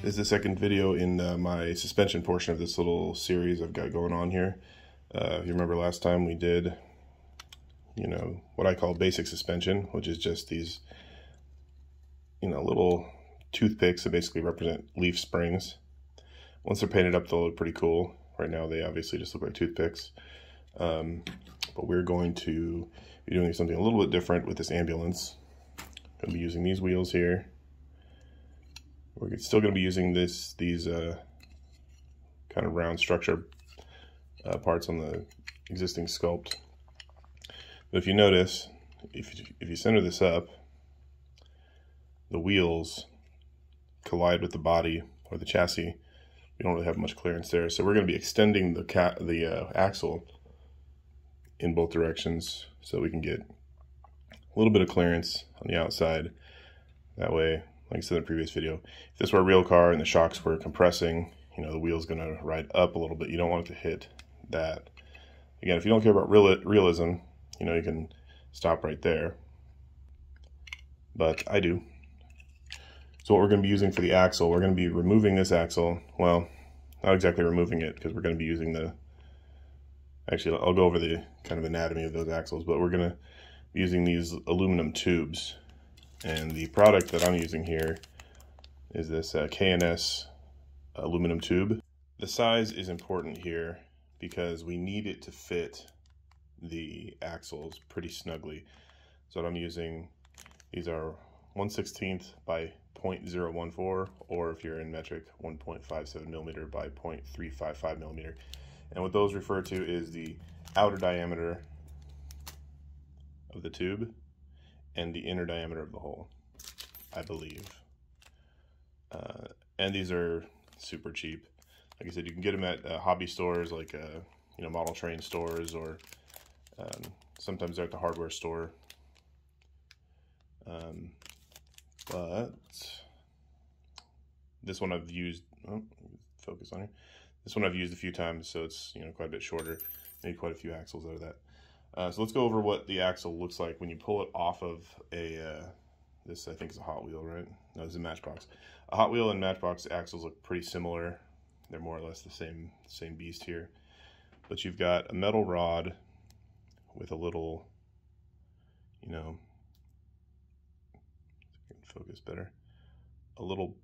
is the second video in my suspension portion of this little series I've got going on here. If you remember last time we did, what I call basic suspension, which is just these, little toothpicks that basically represent leaf springs. Once they're painted up, they'll look pretty cool. Right now, they obviously just look like toothpicks. But we're going to be doing something a little bit different with this ambulance. Going to be using these wheels here. We're still going to be using these kind of round structure parts on the existing sculpt. But if you notice, if you center this up, the wheels collide with the body or the chassis. We don't really have much clearance there, so we're going to be extending the axle in both directions so we can get a little bit of clearance on the outside. That way, like I said in the previous video, if this were a real car and the shocks were compressing, the wheel's going to ride up a little bit. You don't want it to hit that. Again, if you don't care about realism, you can stop right there. But I do. So what we're going to be using for the axle, we're going to be removing this axle. Well, not exactly removing it, because we're going to be using actually, I'll go over the kind of anatomy of those axles, but we're going to be using these aluminum tubes. And the product that I'm using here is this K&S aluminum tube. The size is important here because we need it to fit the axles pretty snugly. So what I'm using, these are 1/16 by 0.014, or if you're in metric, 1.57 millimeter by 0.355 millimeter. And what those refer to is the outer diameter of the tube and the inner diameter of the hole, I believe. And these are super cheap. Like I said, you can get them at hobby stores like model train stores, or sometimes they're at the hardware store. But this one I've used, focus on here. This one I've used a few times, so it's quite a bit shorter. Made quite a few axles out of that. So let's go over what the axle looks like when you pull it off of this I think is a Hot Wheel, right? No, this is a Matchbox. A Hot Wheel and Matchbox axles look pretty similar. They're more or less the same beast here. But you've got a metal rod with a little, focus better, a little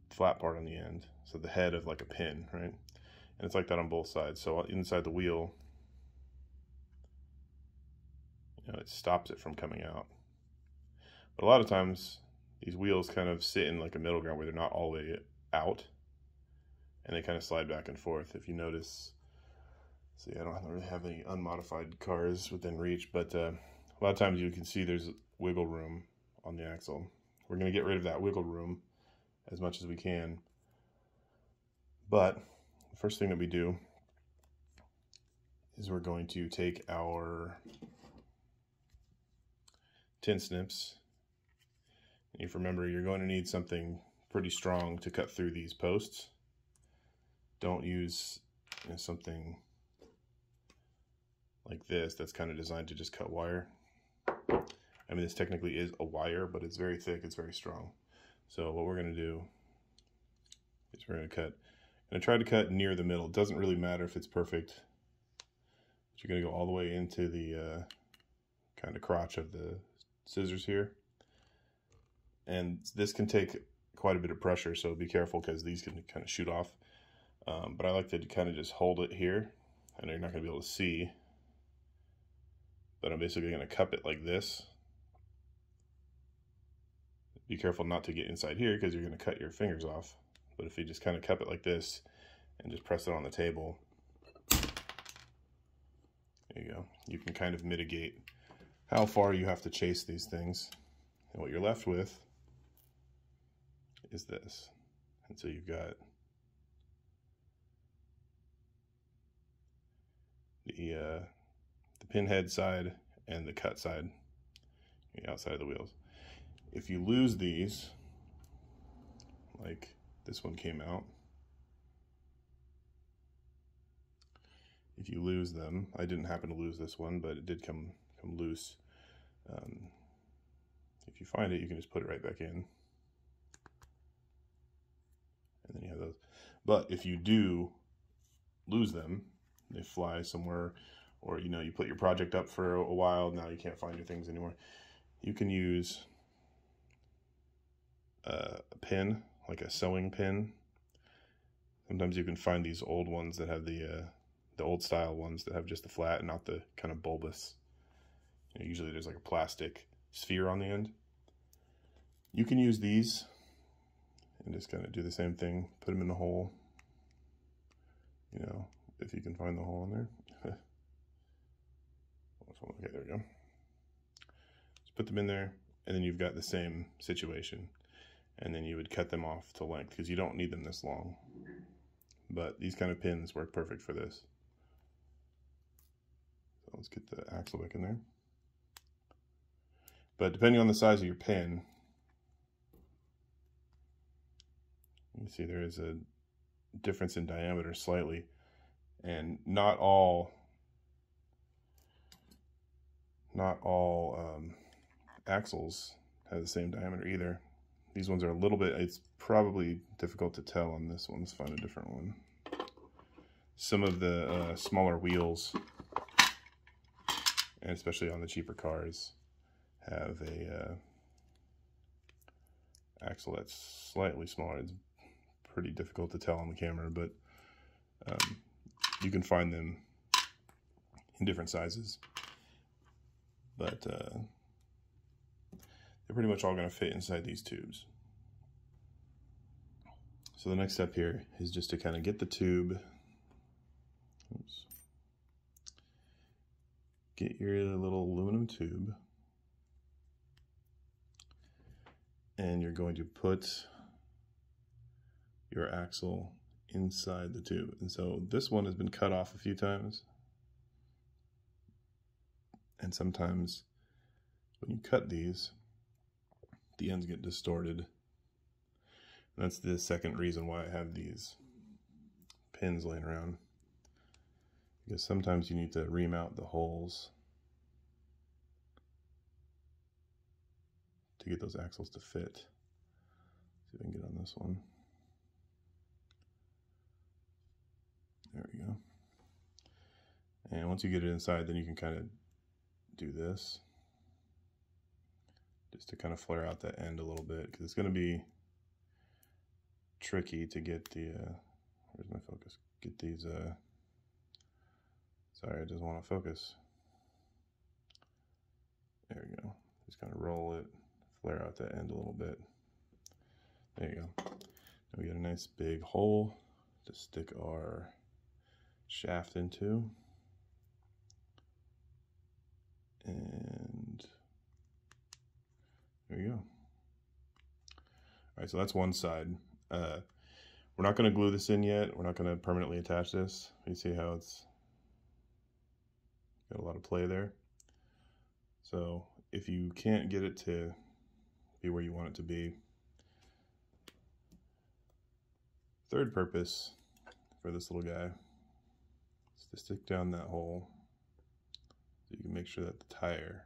flat part on the end, so the head of like a pin, right? And it's like that on both sides. So inside the wheel, it stops it from coming out. But a lot of times these wheels kind of sit in like a middle ground where they're not all the way out, and they kind of slide back and forth. If you notice, see, I don't really have any unmodified cars within reach, but a lot of times you can see there's wiggle room on the axle. We're going to get rid of that wiggle room as much as we can. But the first thing that we do is we're going to take our tin snips. And if you remember, you're going to need something pretty strong to cut through these posts. Don't use something like this that's kind of designed to just cut wire. I mean, this technically is a wire, but it's very thick, it's very strong. So what we're going to do is we're going to cut. I'm going to try to cut near the middle. It doesn't really matter if it's perfect, but you're going to go all the way into the kind of crotch of the scissors here. And this can take quite a bit of pressure, so be careful because these can kind of shoot off. But I like to kind of just hold it here. I know you're not going to be able to see, but I'm basically going to cup it like this. Be careful not to get inside here because you're going to cut your fingers off. But if you just kind of cup it like this and just press it on the table, there you go. You can kind of mitigate how far you have to chase these things. And what you're left with is this. And so you've got the pinhead side and the cut side, the outside of the wheels. If you lose these, like this one came out, if you lose them, I didn't happen to lose this one, but it did come loose. If you find it, you can just put it right back in. But if you do lose them, they fly somewhere, or you put your project up for a while, now you can't find your things anymore, you can use a pin, like a sewing pin. Sometimes you can find these old ones that have the old style ones that have just the flat and not the kind of bulbous. Usually there's like a plastic sphere on the end. You can use these and just kind of do the same thing. Put them in the hole. If you can find the hole in there. Okay, there we go. Just put them in there, and then you've got the same situation. And then you would cut them off to length, because you don't need them this long. But these kind of pins work perfect for this. So let's get the axle back in there. But depending on the size of your pin, you can see there is a difference in diameter slightly, and not all axles have the same diameter either. These ones are a little bit, it's probably difficult to tell on this one. Let's find a different one. Some of the smaller wheels, and especially on the cheaper cars, have a axle that's slightly smaller. It's pretty difficult to tell on the camera, but you can find them in different sizes. But they're pretty much all going to fit inside these tubes. So the next step here is just to kind of get the tube. Oops. Get your little aluminum tube, and you're going to put your axle inside the tube. And so this one has been cut off a few times, and sometimes when you cut these, the ends get distorted. And that's the second reason why I have these pins laying around, because sometimes you need to remount the holes to get those axles to fit. See if I can get on this one. There we go. And once you get it inside, then you can kind of do this just to kind of flare out that end a little bit, because it's going to be tricky to get the where's my focus? Get these sorry, it doesn't want to focus. There we go. Just kind of roll it, flare out that end a little bit. There you go. Now we got a nice big hole to stick our shaft into. And there you go. All right, so that's one side. We're not going to glue this in yet. We're not going to permanently attach this. You see how it's got a lot of play there. So if you can't get it to be where you want it to be, third purpose for this little guy is to stick down that hole so you can make sure that the tire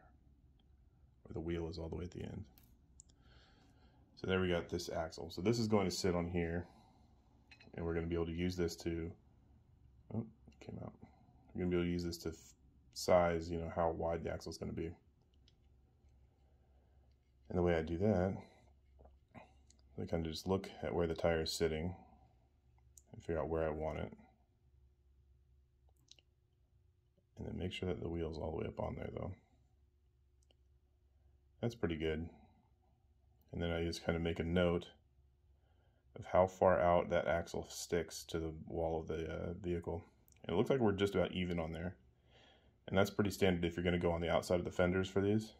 or the wheel is all the way at the end. So there we got this axle. So this is going to sit on here, and we're going to be able to use this to, oh, it came out. We're going to be able to use this to size, how wide the axle is going to be. And the way I do that, I kind of just look at where the tire is sitting and figure out where I want it. And then make sure that the wheel's all the way up on there though. That's pretty good. And then I just kind of make a note of how far out that axle sticks to the wall of the vehicle. And it looks like we're just about even on there. And that's pretty standard if you're going to go on the outside of the fenders for these.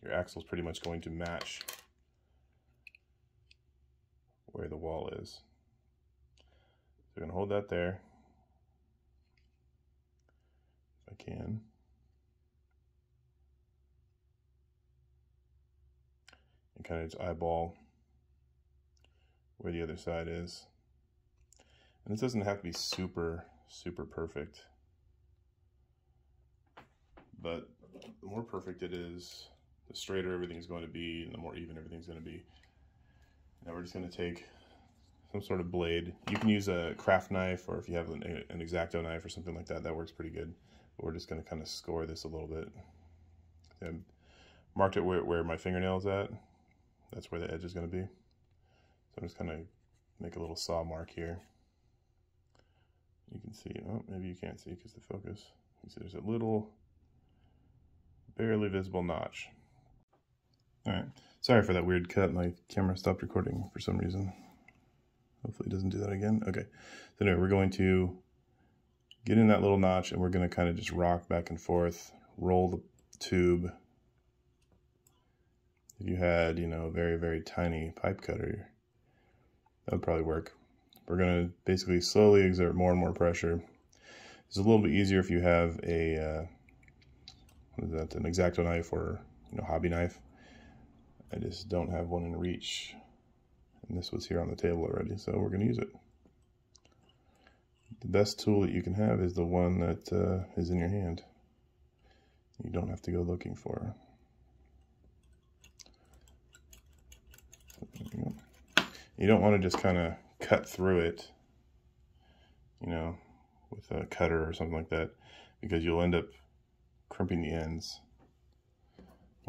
Your axle's pretty much going to match where the wall is. So I'm going to hold that there, if I can. And kind of just eyeball where the other side is. And this doesn't have to be super, super perfect. But the more perfect it is, the straighter everything's going to be, and the more even everything's going to be. Now we're just going to take some sort of blade. You can use a craft knife, or if you have an X-Acto knife or something like that, that works pretty good. But we're just going to kind of score this a little bit. And marked it where my fingernail is at. That's where the edge is going to be. So I'm just going to make a little saw mark here. You can see, oh, maybe you can't see because the focus. You see there's a little, barely visible notch. All right, sorry for that weird cut. My camera stopped recording for some reason. Hopefully it doesn't do that again. Okay, so anyway, we're going to get in that little notch and we're going to kind of just rock back and forth, roll the tube. If you had, you know, a very, very tiny pipe cutter, that would probably work. We're going to basically slowly exert more and more pressure. It's a little bit easier if you have a, what is that, an X-Acto knife or, you know, hobby knife. I just don't have one in reach. And this was here on the table already, so we're going to use it. The best tool that you can have is the one that is in your hand. You don't have to go looking for. You don't want to just kind of cut through it, you know, with a cutter or something like that, because you'll end up crimping the ends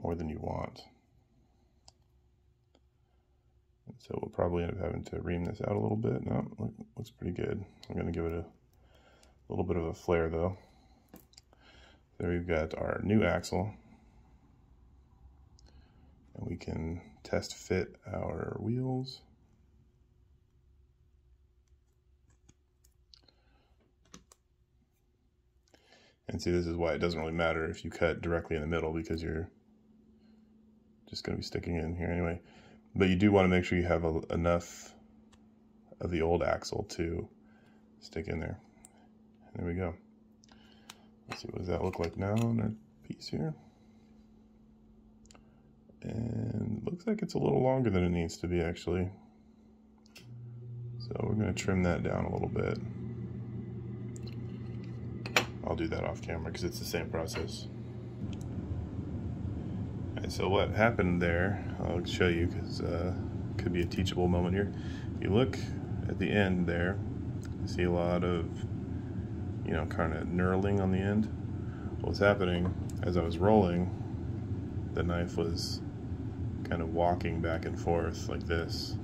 more than you want. And so we'll probably end up having to ream this out a little bit. No, looks pretty good. I'm going to give it a little bit of a flare though. There we've got our new axle. And we can test fit our wheels. And see, this is why it doesn't really matter if you cut directly in the middle, because you're just going to be sticking in here anyway. But you do want to make sure you have enough of the old axle to stick in there. And there we go. Let's see, what does that look like now on our piece here? And looks like it's a little longer than it needs to be, actually. So we're going to trim that down a little bit. I'll do that off camera because it's the same process. All right, so what happened there, I'll show you because it could be a teachable moment here. If you look at the end there, you see a lot of, you know, kind of knurling on the end. What's happening, as I was rolling, the knife was kind of walking back and forth like this.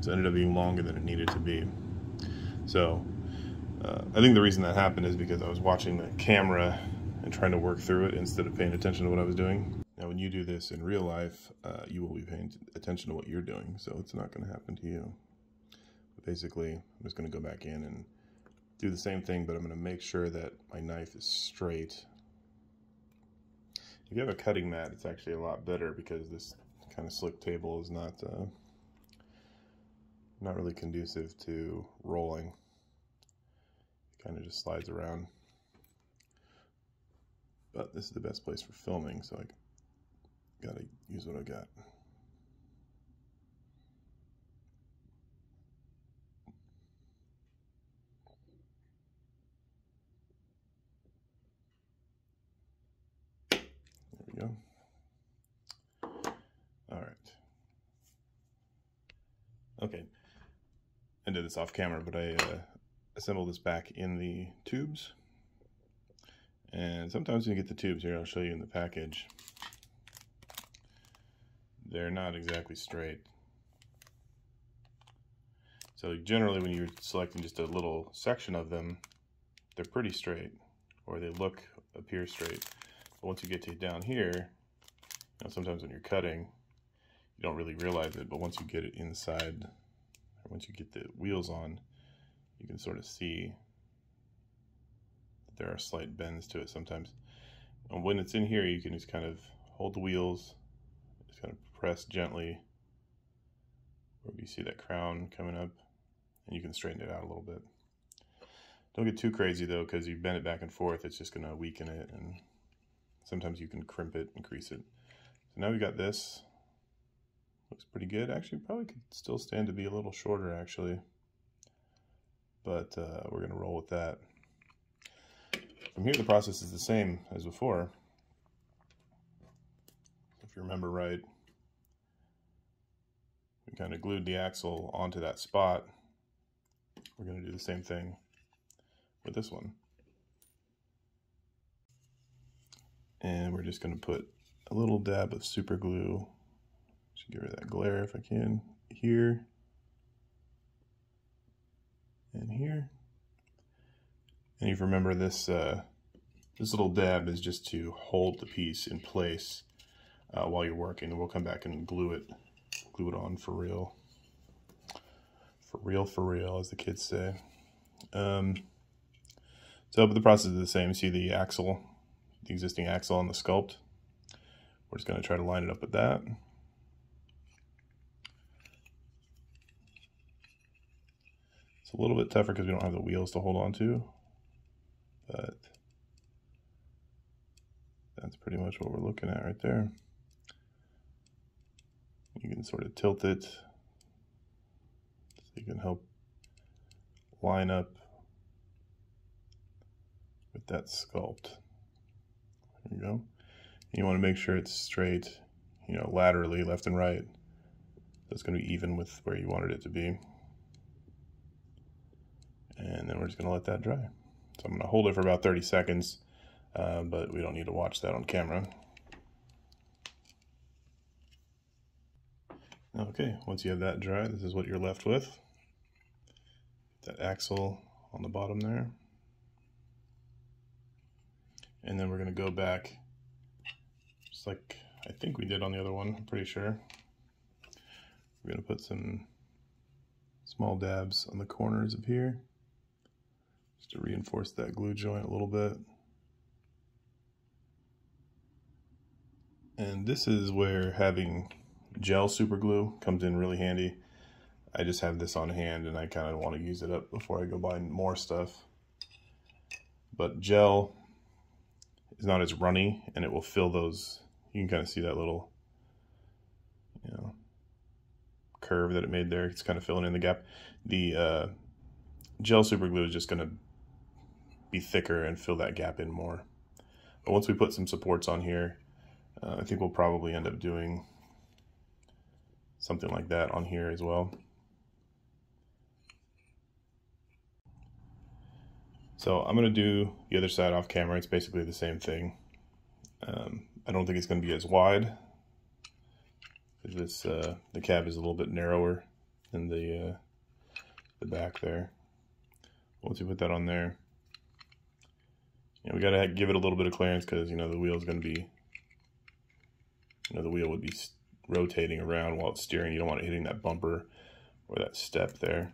So it ended up being longer than it needed to be. So I think the reason that happened is because I was watching the camera and trying to work through it instead of paying attention to what I was doing. Now when you do this in real life, you will be paying attention to what you're doing, so it's not going to happen to you. But basically, I'm just going to go back in and do the same thing, but I'm going to make sure that my knife is straight. If you have a cutting mat, it's actually a lot better because this kind of slick table is not really conducive to rolling. It kind of just slides around. But this is the best place for filming, so I gotta use what I got. There we go. All right. Okay. I did this off camera, but I assembled this back in the tubes. And sometimes when you get the tubes here, I'll show you in the package, they're not exactly straight. So generally when you're selecting just a little section of them, they're pretty straight, or they appear straight. But once you get to down here, you know, sometimes when you're cutting, you don't really realize it, but once you get it inside, or once you get the wheels on, you can sort of see that there are slight bends to it sometimes. And when it's in here, you can just kind of hold the wheels, just kind of press gently where you see that crown coming up, and you can straighten it out a little bit. Don't get too crazy though, because you bend it back and forth, it's just going to weaken it, and sometimes you can crimp it and crease it. So now we got this. Looks pretty good. Actually, probably could still stand to be a little shorter actually, but we're going to roll with that. From here, the process is the same as before. If you remember right, we kind of glued the axle onto that spot we're going to do the same thing with this one. And we're just going to put a little dab of super glue. Should get rid of that glare if I can. Here and here. And if you remember, this this little dab is just to hold the piece in place while you're working. And we'll come back and glue it on for real. For real, as the kids say. So, but the process is the same. See the axle, the existing axle on the sculpt. We're just going to try to line it up with that. It's a little bit tougher because we don't have the wheels to hold on to, but that's pretty much what we're looking at right there. You can sort of tilt it so you can help line up with that sculpt. There you go. You want to make sure it's straight, you know, laterally, left and right. That's going to be even with where you wanted it to be. And then we're just going to let that dry. So I'm going to hold it for about 30 seconds, but we don't need to watch that on camera. Okay, once you have that dry, this is what you're left with. That axle on the bottom there. And then we're going to go back, just like I think we did on the other one, I'm pretty sure. We're going to put some small dabs on the corners of here, just to reinforce that glue joint a little bit. And this is where having gel super glue comes in really handy. I just have this on hand and I kind of want to use it up before I go buy more stuff. But gel is not as runny and it will fill those. You can kind of see that little, you know, curve that it made there. It's kind of filling in the gap. The gel super glue is just going to be thicker and fill that gap in more. But once we put some supports on here, I think we'll probably end up doing something like that on here as well. So I'm going to do the other side off camera. It's basically the same thing. I don't think it's going to be as wide. This the cab is a little bit narrower than the back there. Once you put that on there, you know, we got to give it a little bit of clearance because, you know, the wheel is going to be, you know, the wheel would be rotating around while it's steering. You don't want it hitting that bumper or that step there.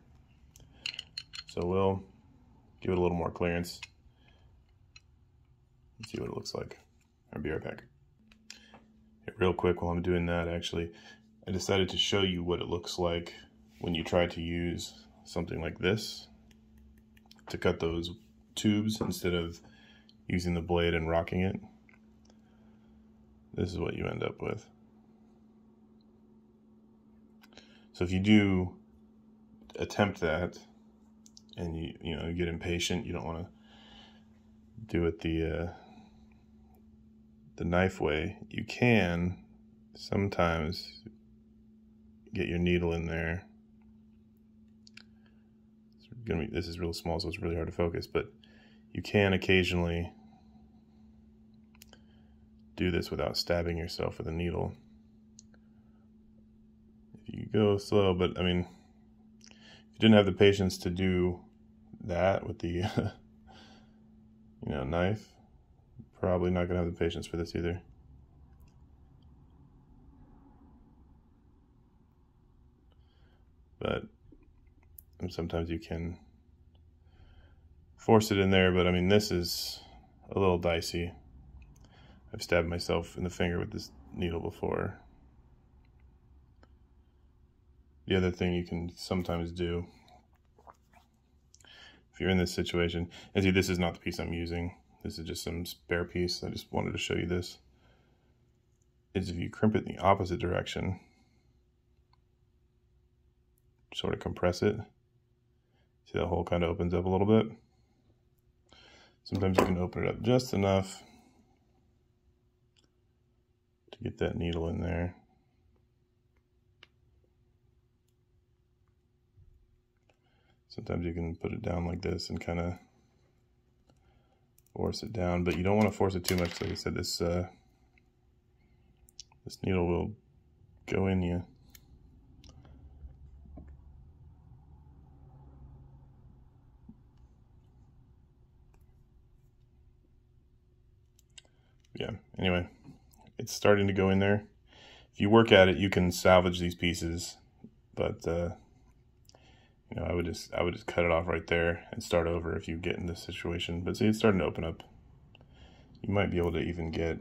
So we'll give it a little more clearance. Let's see what it looks like. I'll be right back. Real quick, while I'm doing that, actually, I decided to show you what it looks like when you try to use something like this to cut those tubes instead of using the blade and rocking it. This is what you end up with. So if you do attempt that and you know, get impatient, you don't want to do it the knife way, you can sometimes get your needle in there. This is real small, so it's really hard to focus, but you can occasionally do this without stabbing yourself with a needle. If you go slow, but I mean, if you didn't have the patience to do that with the you know, knife, probably not gonna have the patience for this either. But sometimes you can force it in there, but I mean, this is a little dicey. I've stabbed myself in the finger with this needle before. The other thing you can sometimes do, if you're in this situation, and see, this is not the piece I'm using. This is just some spare piece. I just wanted to show you this. Is if you crimp it in the opposite direction, sort of compress it. See that hole kind of opens up a little bit? Sometimes you can open it up just enough to get that needle in there. Sometimes you can put it down like this and kind of force it down, but you don't want to force it too much. Like I said, this needle will go in you. Yeah, anyway, it's starting to go in there. If you work at it, you can salvage these pieces, but you know, I would just cut it off right there and start over if you get in this situation. But see, it's starting to open up. You might be able to even get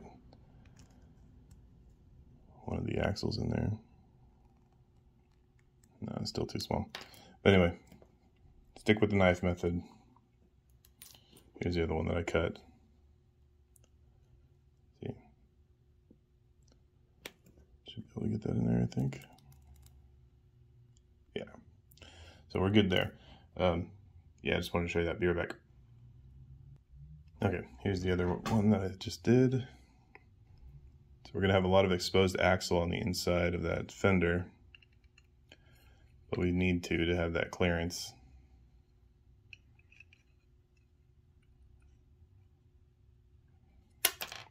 one of the axles in there. No, it's still too small. But anyway, stick with the knife method. Here's the other one that I cut. See? Should be able to get that in there, I think. Yeah. So we're good there. Yeah, I just wanted to show you that. Be right back. Okay, here's the other one that I just did. So we're gonna have a lot of exposed axle on the inside of that fender, but we need to have that clearance.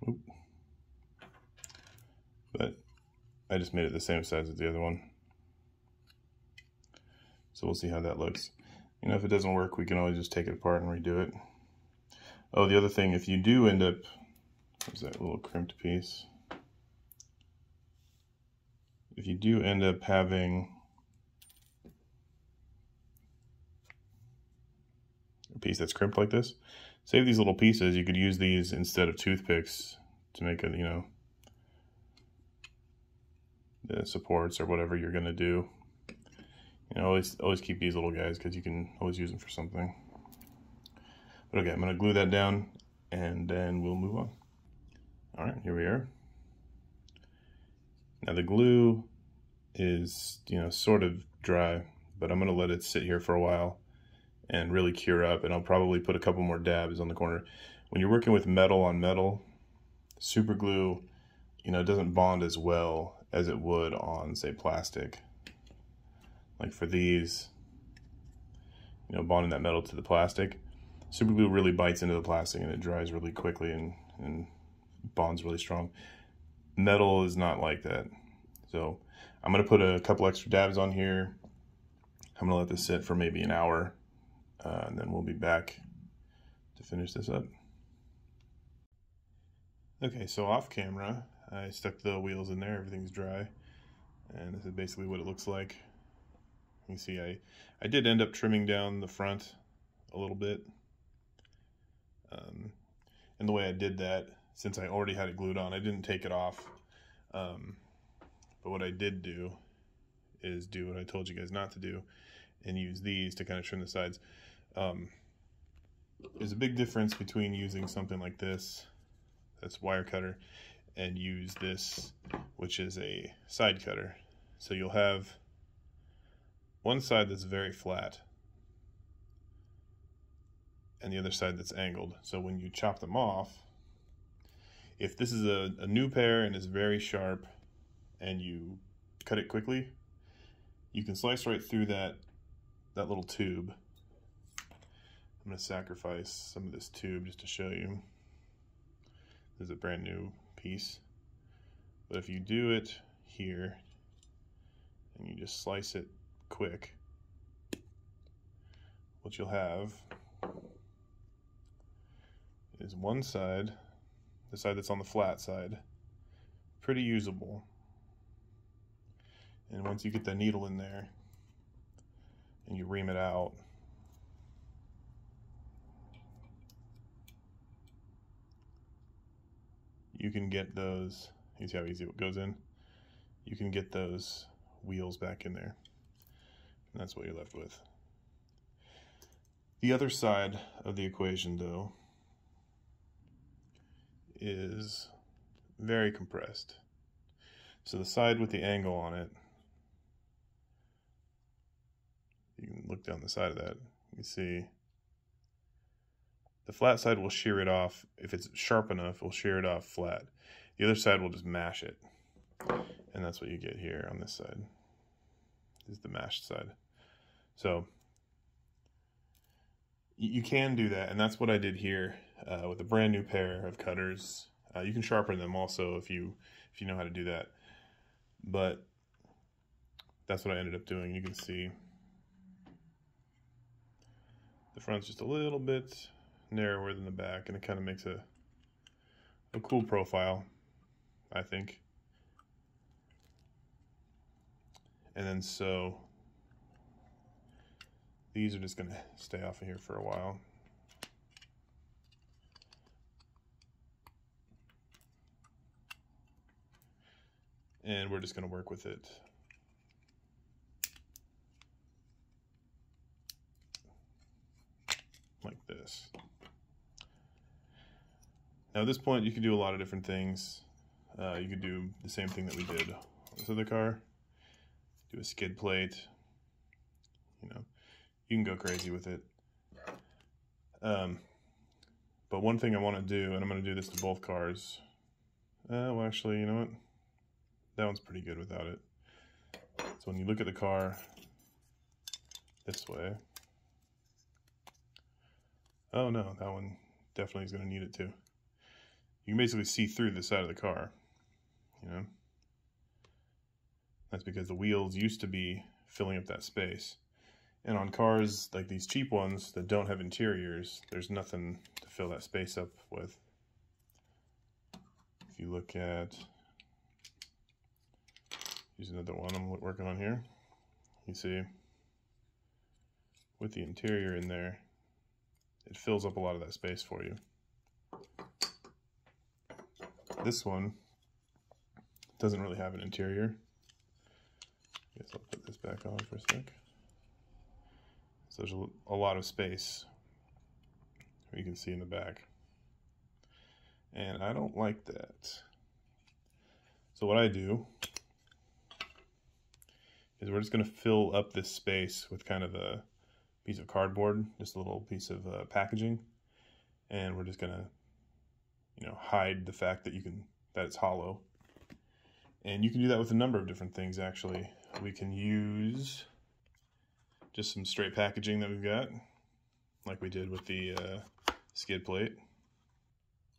Oop. But I just made it the same size as the other one. So we'll see how that looks. You know, if it doesn't work, we can always just take it apart and redo it. Oh, the other thing, if you do end up, there's that little crimped piece. If you do end up having a piece that's crimped like this, save these little pieces. You could use these instead of toothpicks to make it, you know, the supports or whatever you're gonna do. You know, always keep these little guys because you can always use them for something. But okay, I'm gonna glue that down and then we'll move on. All right, here we are. Now the glue is, you know, sort of dry, but I'm gonna let it sit here for a while and really cure up, and I'll probably put a couple more dabs on the corner. When you're working with metal on metal, super glue, you know, it doesn't bond as well as it would on, say, plastic. Like for these, you know, bonding that metal to the plastic, super glue really bites into the plastic and it dries really quickly and bonds really strong. Metal is not like that. So I'm gonna put a couple extra dabs on here. I'm gonna let this sit for maybe an hour, and then we'll be back to finish this up. Okay, so off camera, I stuck the wheels in there, everything's dry, and this is basically what it looks like. You see, I did end up trimming down the front a little bit. And the way I did that, since I already had it glued on, I didn't take it off. But what I did do is do what I told you guys not to do and use these to kind of trim the sides. There's a big difference between using something like this, that's wire cutter, and use this, which is a side cutter. So you'll have one side that's very flat and the other side that's angled. So when you chop them off, if this is a new pair and is very sharp and you cut it quickly, you can slice right through that little tube. I'm going to sacrifice some of this tube just to show you. This is a brand new piece. But if you do it here and you just slice it quick, what you'll have is one side, the side that's on the flat side, pretty usable. And once you get the needle in there and you ream it out, you can get those, you see how easy it goes in? You can get those wheels back in there. And that's what you're left with. The other side of the equation, though, is very compressed. So the side with the angle on it, you can look down the side of that, you can see the flat side will shear it off. If it's sharp enough, it'll shear it off flat. The other side will just mash it. And that's what you get here on this side, is the mashed side. So You can do that, and that's what I did here with a brand new pair of cutters. You can sharpen them also if you know how to do that. But that's what I ended up doing. You can see the front's just a little bit narrower than the back, and it kind of makes a cool profile, I think. And then so these are just going to stay off of here for a while. And we're just going to work with it. Like this. Now at this point you can do a lot of different things. You could do the same thing that we did on this other car. Do a skid plate. You know, you can go crazy with it. But one thing I want to do, and I'm going to do this to both cars. Well, actually, you know what? That one's pretty good without it. So when you look at the car this way, oh no, that one definitely is going to need it too. You can basically see through the side of the car, you know. That's because the wheels used to be filling up that space. And on cars like these cheap ones that don't have interiors, there's nothing to fill that space up with. If you look at, here's another one I'm working on here. You see, with the interior in there, it fills up a lot of that space for you. This one doesn't really have an interior. I guess I'll put this back on for a sec. So there's a lot of space you can see in the back. And I don't like that. So what I do is we're just going to fill up this space with kind of a piece of cardboard, just a little piece of packaging, and we're just going to, you know, hide the fact that that it's hollow. And you can do that with a number of different things, actually. We can use just some straight packaging that we've got, like we did with the skid plate.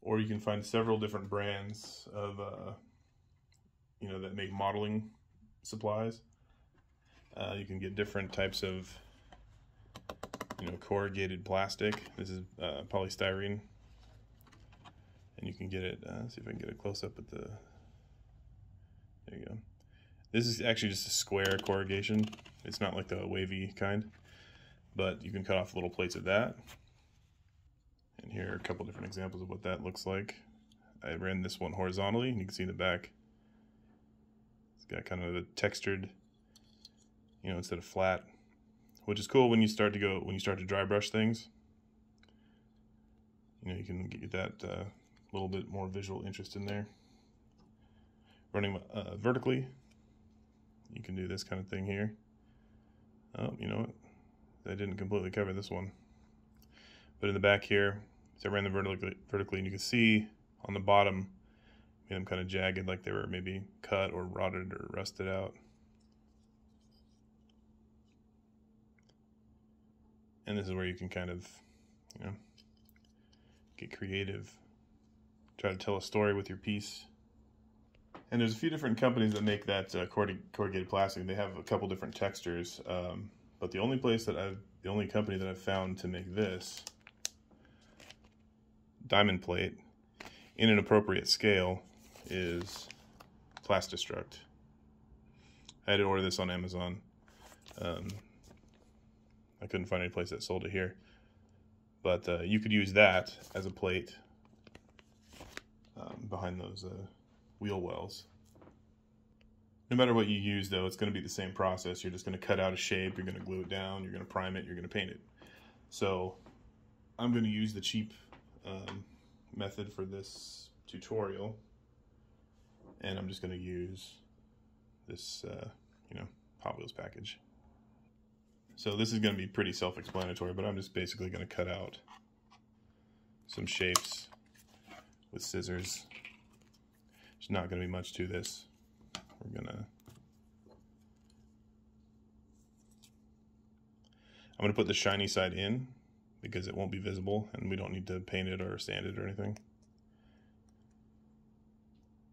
Or you can find several different brands of, you know, that make modeling supplies. You can get different types of, you know, corrugated plastic. This is polystyrene. And you can get it, see if I can get a close-up at the, there you go. This is actually just a square corrugation. It's not like the wavy kind, but you can cut off little plates of that. And here are a couple different examples of what that looks like. I ran this one horizontally, and you can see in the back, it's got kind of a textured, you know, instead of flat, which is cool when you start to dry brush things. You know, you can get that little bit more visual interest in there. Running vertically, you can do this kind of thing here. Oh, you know what? I didn't completely cover this one. But in the back here, so I ran them vertically, and you can see on the bottom, made them kind of jagged, like they were maybe cut or rotted or rusted out. And this is where you can kind of, you know, get creative, try to tell a story with your piece. And there's a few different companies that make that corrugated plastic. They have a couple different textures, but the only company that I've found to make this diamond plate in an appropriate scale is Plastistruct. I had to order this on Amazon. I couldn't find any place that sold it here, but you could use that as a plate behind those wheel wells. No matter what you use, though, it's going to be the same process. You're just going to cut out a shape, you're going to glue it down, you're going to prime it, you're going to paint it. So I'm going to use the cheap method for this tutorial, and I'm just going to use this, you know, Hot Wheels package. So this is going to be pretty self-explanatory, but I'm just basically going to cut out some shapes with scissors. There's not going to be much to this. I'm going to put the shiny side in, because it won't be visible and we don't need to paint it or sand it or anything.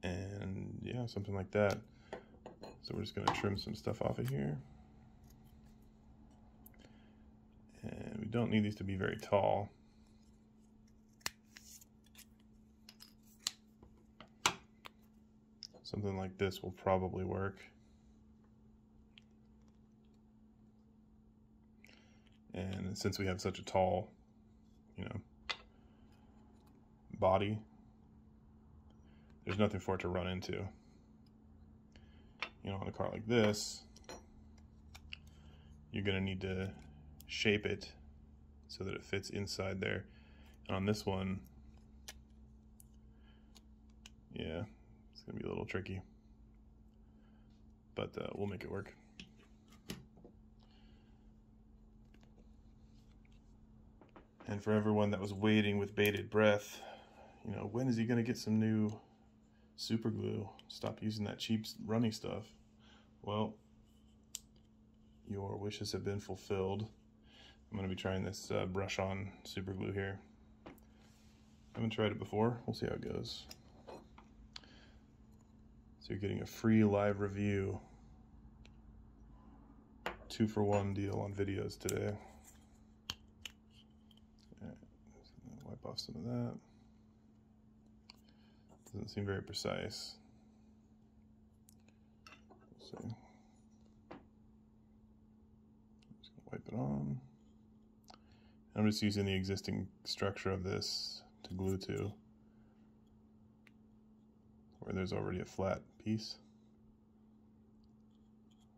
And yeah, something like that. So we're just going to trim some stuff off of here. And we don't need these to be very tall. Something like this will probably work. And since we have such a tall, body, there's nothing for it to run into. On a car like this, you're going to need to shape it so that it fits inside there. And on this one, yeah, it's going to be a little tricky, but we'll make it work. And for everyone that was waiting with bated breath, when is he going to get some new super glue? Stop using that cheap runny stuff. Well, your wishes have been fulfilled. I'm going to be trying this brush-on super glue here. I haven't tried it before. We'll see how it goes. So you're getting a free live review. 2-for-1 deal on videos today. Wipe off some of that. Doesn't seem very precise. Let's see. I'm just gonna wipe it on. I'm just using the existing structure of this to glue to, where there's already a flat piece.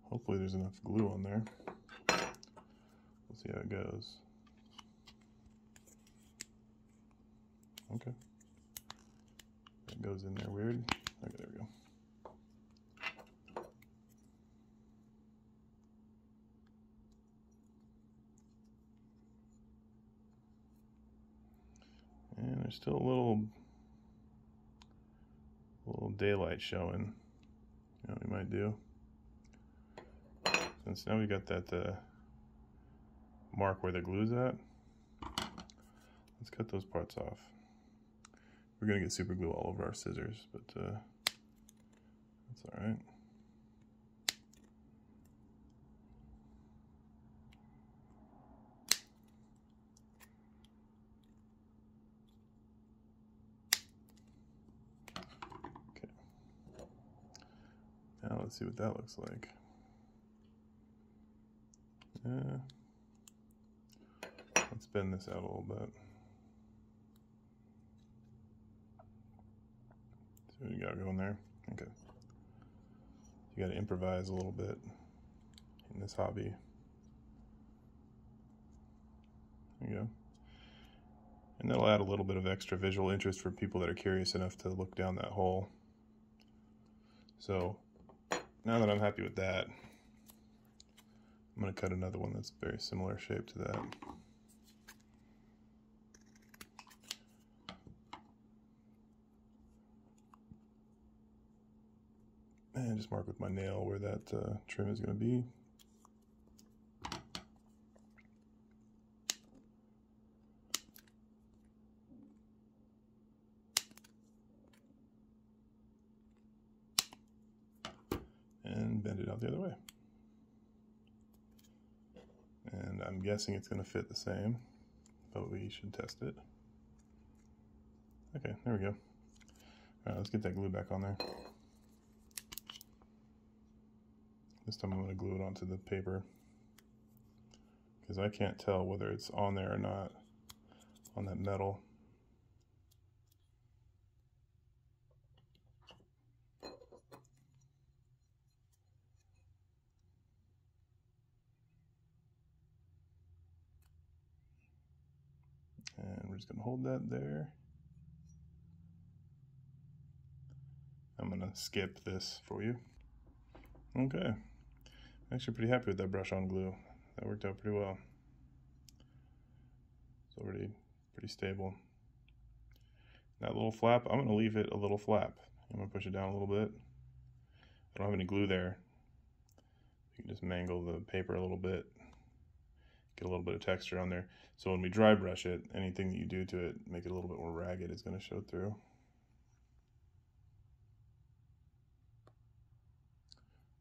Hopefully there's enough glue on there. We'll see how it goes. Okay. It goes in there weird. Okay, there we go. And there's still a little daylight showing. We might do. Since now we got that mark where the glue's at, let's cut those parts off. We're gonna get super glue all over our scissors, but that's all right. Okay. Now let's see what that looks like. Let's bend this out a little bit. See what you got going there? Okay. You got to improvise a little bit in this hobby. There you go. And that'll add a little bit of extra visual interest for people that are curious enough to look down that hole. So now that I'm happy with that, I'm going to cut another one that's very similar shape to that. And just mark with my nail where that trim is going to be. And bend it out the other way. And I'm guessing it's going to fit the same, but we should test it. Okay, there we go. All right, let's get that glue back on there. This time I'm going to glue it onto the paper, because I can't tell whether it's on there or not on that metal. And we're just going to hold that there. I'm going to skip this for you. Okay. I'm actually pretty happy with that brush-on glue. That worked out pretty well. It's already pretty stable. That little flap, I'm going to leave it a little flap. I'm going to push it down a little bit. I don't have any glue there. You can just mangle the paper a little bit. get a little bit of texture on there. So when we dry brush it, anything that you do to it, make it a little bit more ragged, is going to show through.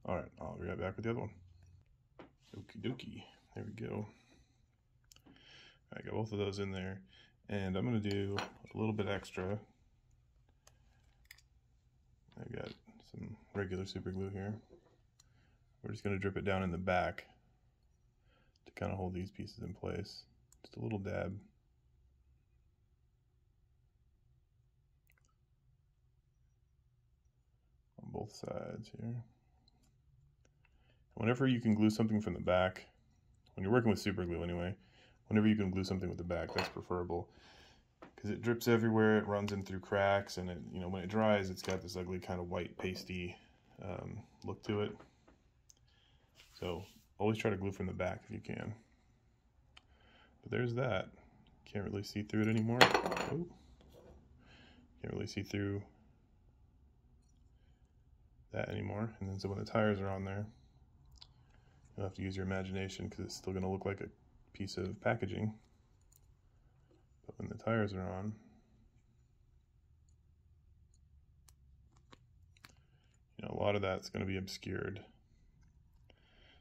All right, I'll be right back with the other one. Okie dokie, there we go. I got both of those in there, and I'm going to do a little bit extra. I got some regular super glue here. We're just going to drip it down in the back to kind of hold these pieces in place. Just a little dab. On both sides here. Whenever you can glue something from the back, when you're working with super glue anyway, whenever you can glue something with the back, that's preferable. Because it drips everywhere, it runs in through cracks, and it, you know, when it dries, it's got this ugly kind of white pasty look to it. So always try to glue from the back if you can. But there's that. Can't really see through it anymore. Oh. Can't really see through that anymore. And then so when the tires are on there, you'll have to use your imagination because it's still going to look like a piece of packaging. But when the tires are on, you know, a lot of that's going to be obscured.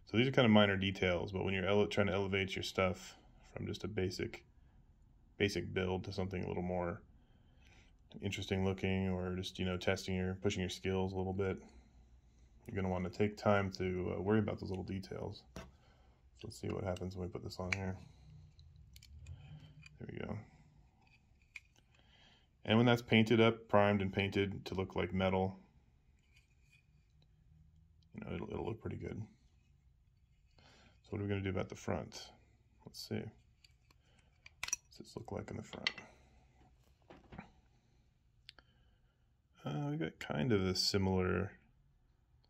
So these are kind of minor details, but when you're trying to elevate your stuff from just a basic build to something a little more interesting looking, or just, you know, pushing your skills a little bit, you're going to want to take time to worry about those little details. So let's see what happens when we put this on here. There we go. And when that's painted up, primed and painted to look like metal, you know, it'll look pretty good. So what are we going to do about the front? Let's see. What's this look like in the front? We got kind of a similar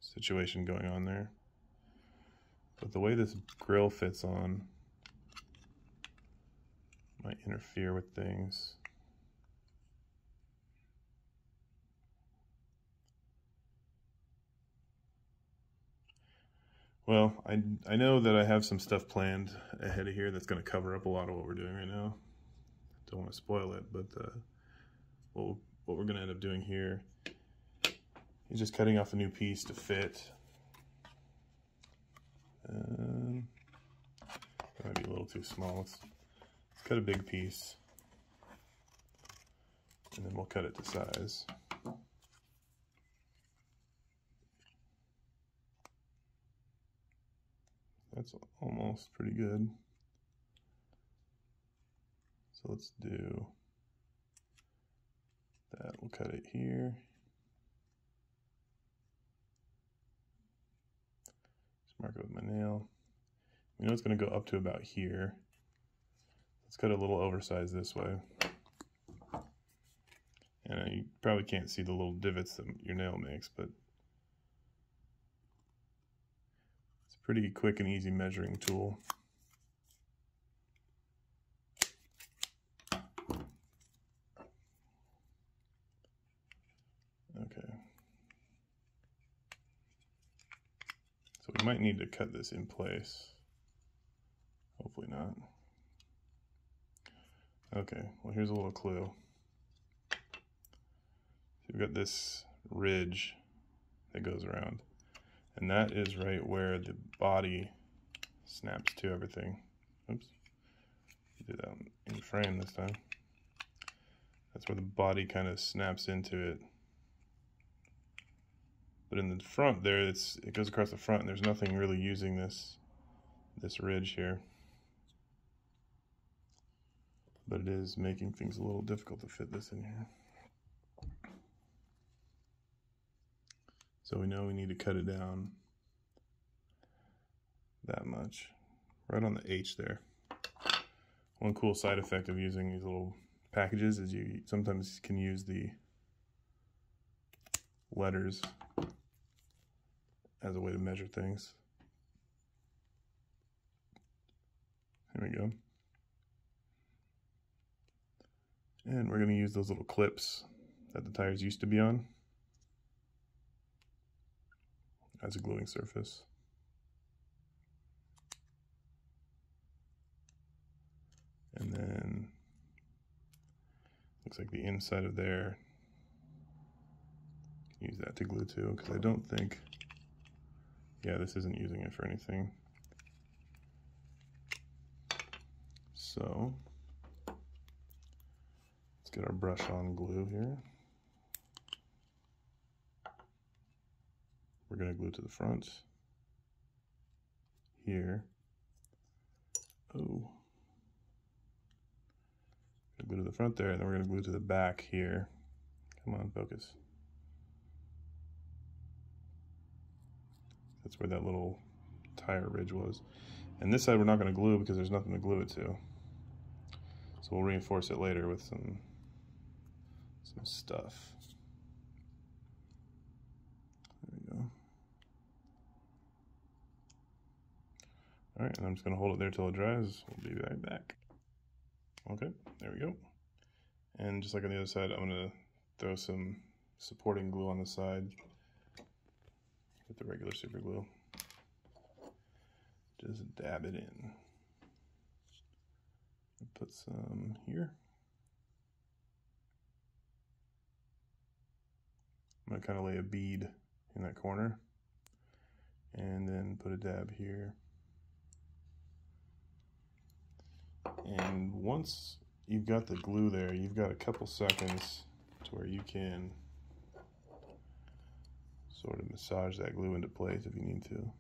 situation going on there, but the way this grill fits on might interfere with things. Well, I know that I have some stuff planned ahead of here that's going to cover up a lot of what we're doing right now. Don't want to spoil it, but what we're going to end up doing here is just cutting off a new piece to fit. That might be a little too small. Let's cut a big piece, and then we'll cut it to size. That's almost pretty good. So let's do that. We'll cut it here. Just mark it with my nail. We know it's going to go up to about here. Let's cut it a little oversized this way. And you probably can't see the little divots that your nail makes, but it's a pretty quick and easy measuring tool. Okay. So we might need to cut this in place. Hopefully not. Okay, well here's a little clue. So we've got this ridge that goes around, and that is right where the body snaps to everything. Oops, do that in frame this time. That's where the body kind of snaps into it. But in the front there, it goes across the front, and there's nothing really using this ridge here. But it is making things a little difficult to fit this in here. So we know we need to cut it down that much, right on the H there. One cool side effect of using these little packages is you sometimes can use the letters as a way to measure things. There we go. And we're going to use those little clips that the tires used to be on as a gluing surface. And then looks like the inside of there, use that to glue to, because I don't think, yeah, this isn't using it for anything. So let's get our brush on glue here. We're going to glue to the front here. Oh, glue to the front there, and then we're going to glue to the back here. Come on, focus. That's where that little tire ridge was. And this side we're not going to glue because there's nothing to glue it to. So we'll reinforce it later with some stuff. There we go. All right, and I'm just going to hold it there till it dries. We'll be right back. Okay, there we go. And just like on the other side, I'm going to throw some supporting glue on the side with the regular super glue. Just dab it in. Put some here. I'm going to kind of lay a bead in that corner and then put a dab here. And once you've got the glue there, you've got a couple seconds to where you can sort of massage that glue into place if you need to. So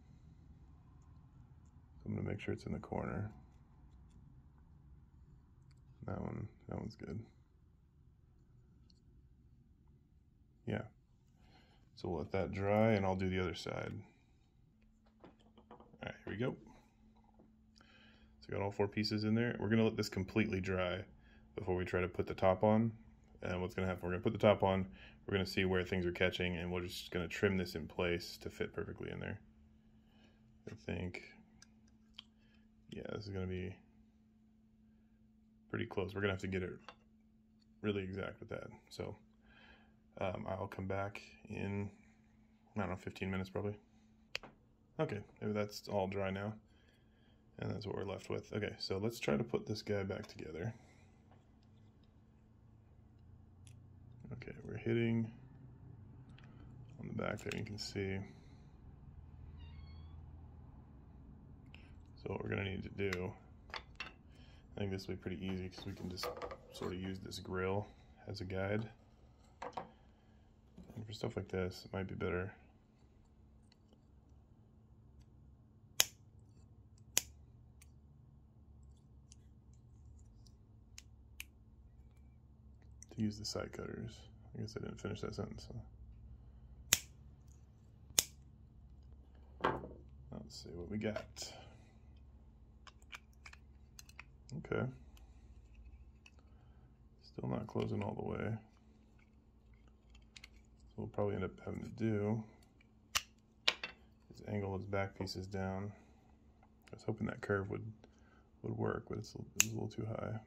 I'm going to make sure it's in the corner. That one's good. Yeah. So we'll let that dry and I'll do the other side. All right, here we go. So I got all 4 pieces in there. We're gonna let this completely dry before we try to put the top on. And what's gonna happen, we're gonna put the top on, we're gonna see where things are catching, and we're just gonna trim this in place to fit perfectly in there. I think, yeah, this is gonna be pretty close. We're gonna have to get it really exact with that. So I'll come back in, I don't know, 15 minutes probably. Okay, maybe that's all dry now. And that's what we're left with. Okay, so let's try to put this guy back together. Okay, we're hitting on the back there, you can see. So what we're gonna need to do, I think this will be pretty easy because we can just sort of use this grill as a guide. And for stuff like this, it might be better to use the side cutters. I guess I didn't finish that sentence. Let's see what we got. Okay. Still not closing all the way. So we'll probably end up having to do is angle those back pieces down. I was hoping that curve would work, but it's a little too high.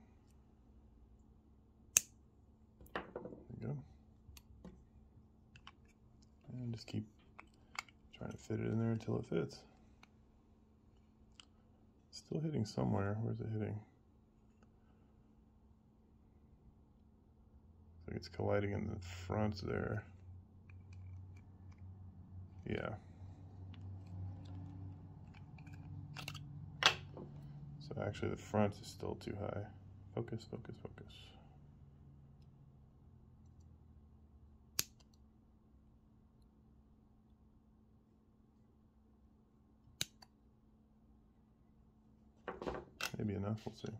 There we go. And just keep trying to fit it in there until it fits. Still hitting somewhere. Where's it hitting? Looks like it's colliding in the front there. Yeah. So actually the front is still too high. Focus, focus, focus. Maybe enough, we'll see.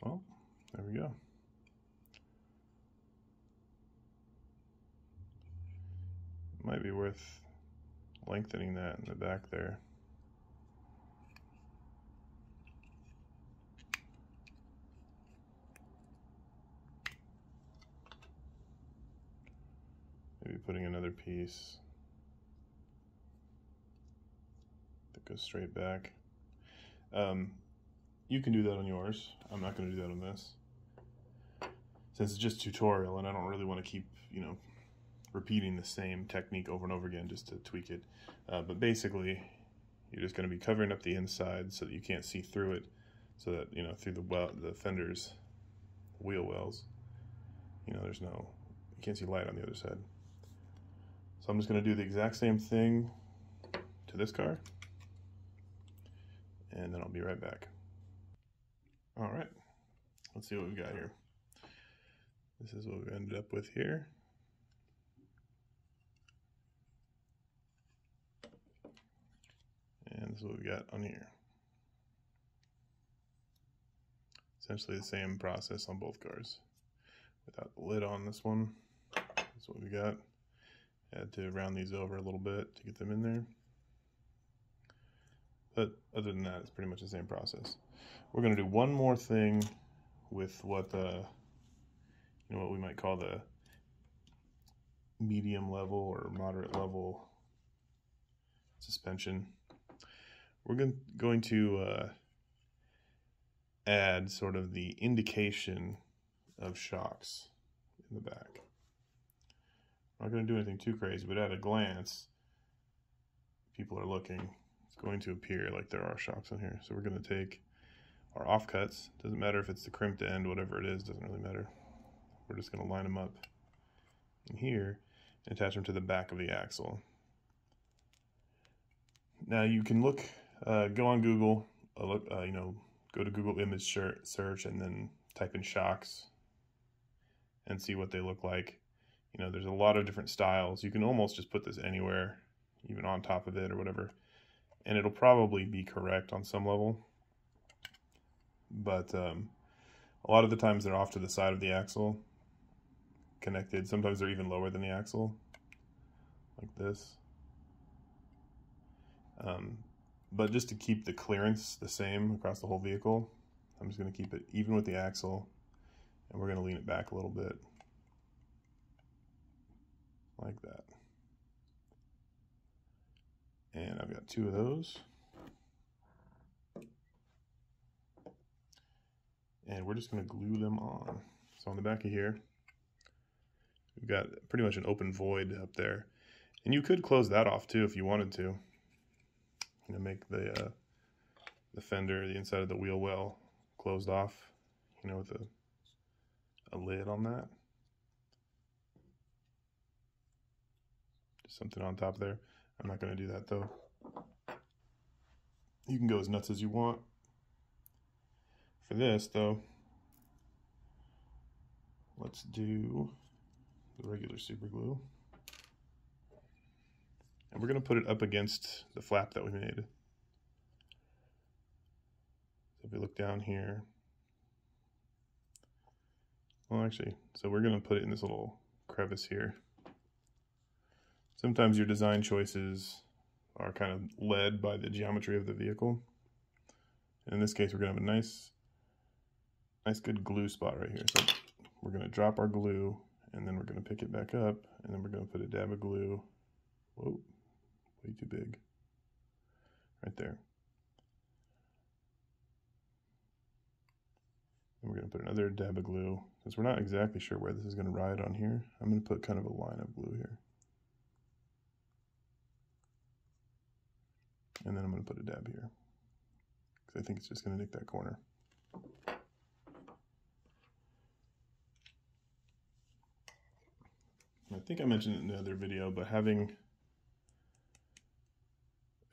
Well, there we go. It might be worth lengthening that in the back there. Maybe putting another piece that goes straight back. You can do that on yours. I'm not going to do that on this, since it's just tutorial and I don't really want to keep, you know, repeating the same technique over and over again just to tweak it. But basically, you're just going to be covering up the inside so that you can't see through it, so that, you know, through the fenders, wheel wells, you know, you can't see light on the other side. So I'm just going to do the exact same thing to this car, and then I'll be right back. All right, let's see what we've got here. This is what we ended up with here. And this is what we got on here. Essentially the same process on both cars. Without the lid on this one, that's what we got. Had to round these over a little bit to get them in there. But other than that, it's pretty much the same process. We're going to do one more thing with what what we might call the medium level or moderate level suspension. We're going to add sort of the indication of shocks in the back. I'm not going to do anything too crazy, but at a glance, people are looking. It's going to appear like there are shocks on here. So we're going to take our offcuts. Doesn't matter if it's the crimped end, whatever it is, doesn't really matter. We're just going to line them up in here and attach them to the back of the axle. Now you can look, go on Google, go to Google image search and then type in shocks and see what they look like. You know, there's a lot of different styles. You can almost just put this anywhere, even on top of it or whatever, and it'll probably be correct on some level. But a lot of the times they're off to the side of the axle, connected. Sometimes they're even lower than the axle, like this. But just to keep the clearance the same across the whole vehicle, I'm just going to keep it even with the axle, and we're going to lean it back a little bit, like that. And I've got two of those. And we're just going to glue them on. So on the back of here, we've got pretty much an open void up there. And you could close that off too if you wanted to. You know, make the fender, the inside of the wheel well closed off, you know, with a lid on that. Just something on top there. I'm not going to do that though. You can go as nuts as you want. For this though, let's do the regular super glue. And we're going to put it up against the flap that we made. So if we look down here, well actually, so we're going to put it in this little crevice here. Sometimes your design choices are kind of led by the geometry of the vehicle. And in this case, we're going to have a nice good glue spot right here. So we're going to drop our glue, and then we're going to pick it back up, and then we're going to put a dab of glue. Whoa, way too big. Right there. And we're going to put another dab of glue. Since we're not exactly sure where this is going to ride on here, I'm going to put kind of a line of glue here. And then I'm going to put a dab here, because I think it's just going to nick that corner. I think I mentioned it in another video, but having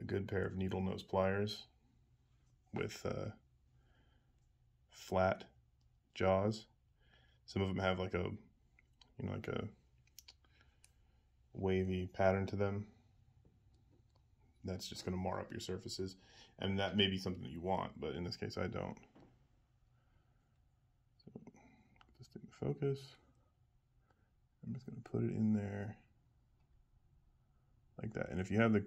a good pair of needle nose pliers with flat jaws. Some of them have like a, like a wavy pattern to them. That's just going to mar up your surfaces, and that may be something that you want, but in this case I don't. So put this thing to focus. I'm just going to put it in there like that. And if you have the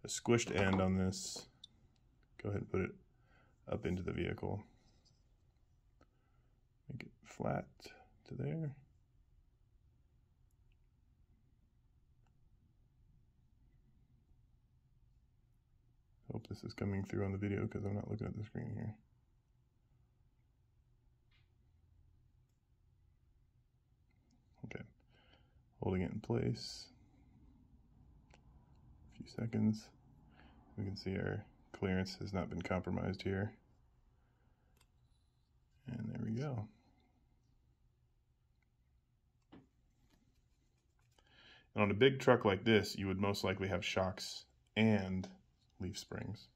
squished end on this, go ahead and put it up into the vehicle. Make it flat to there. Hope this is coming through on the video because I'm not looking at the screen here. Okay, holding it in place. A few seconds. We can see our clearance has not been compromised here. And there we go. And on a big truck like this, you would most likely have shocks and leaf springs.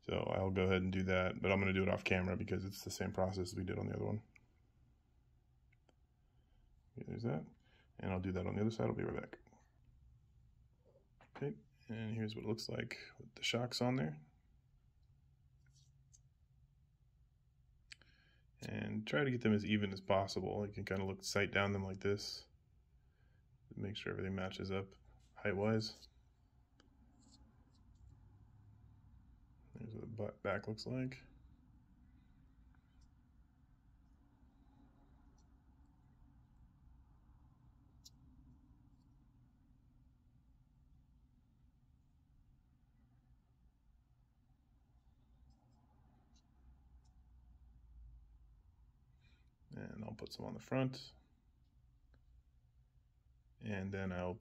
So I'll go ahead and do that, but I'm going to do it off camera because it's the same process we did on the other one. Okay, there's that. And I'll do that on the other side. I'll be right back. Okay, and here's what it looks like with the shocks on there. And try to get them as even as possible. You can kind of sight down them like this. Make sure everything matches up height-wise. There's what the back looks like. And I'll put some on the front. And then I'll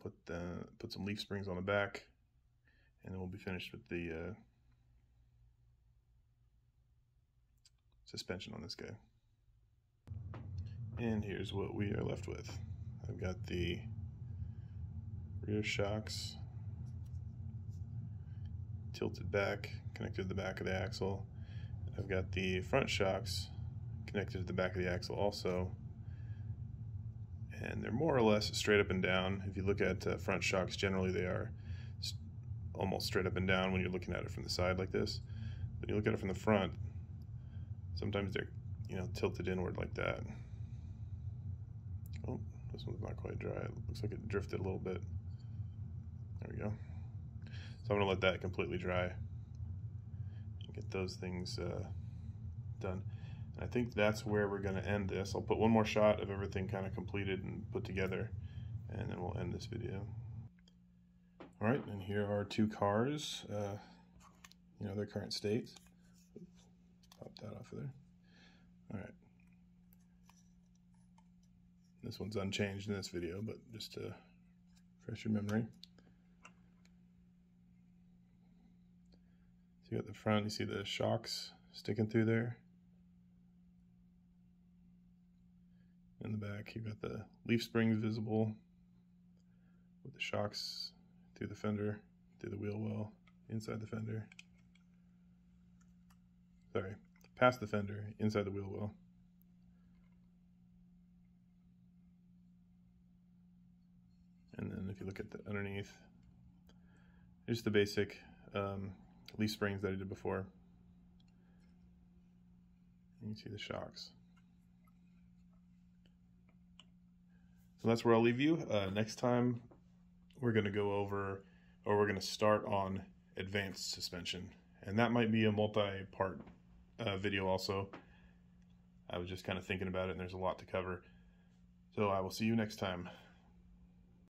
put some leaf springs on the back. And then we'll be finished with the suspension on this guy. And here's what we are left with. I've got the rear shocks tilted back, connected to the back of the axle. I've got the front shocks connected to the back of the axle also. And they're more or less straight up and down. If you look at front shocks, generally they are almost straight up and down when you're looking at it from the side like this. But you look at it from the front, sometimes they're, tilted inward like that. Oh, this one's not quite dry. It looks like it drifted a little bit. There we go. So I'm gonna let that completely dry and get those things done. And I think that's where we're gonna end this. I'll put one more shot of everything kind of completed and put together, and then we'll end this video. All right, and here are two cars, their current states. Oops, pop that off of there. All right. This one's unchanged in this video, but just to refresh your memory. So you got the front, you see the shocks sticking through there. In the back, you've got the leaf springs visible with the shocks through the fender, through the wheel well, inside the fender. Sorry, past the fender, inside the wheel well. And then if you look at the underneath, there's the basic leaf springs that I did before. And you can see the shocks. So that's where I'll leave you. Next time we're going to go over, or we're going to start on advanced suspension. And that might be a multi-part video also. I was just kind of thinking about it and there's a lot to cover. So I will see you next time.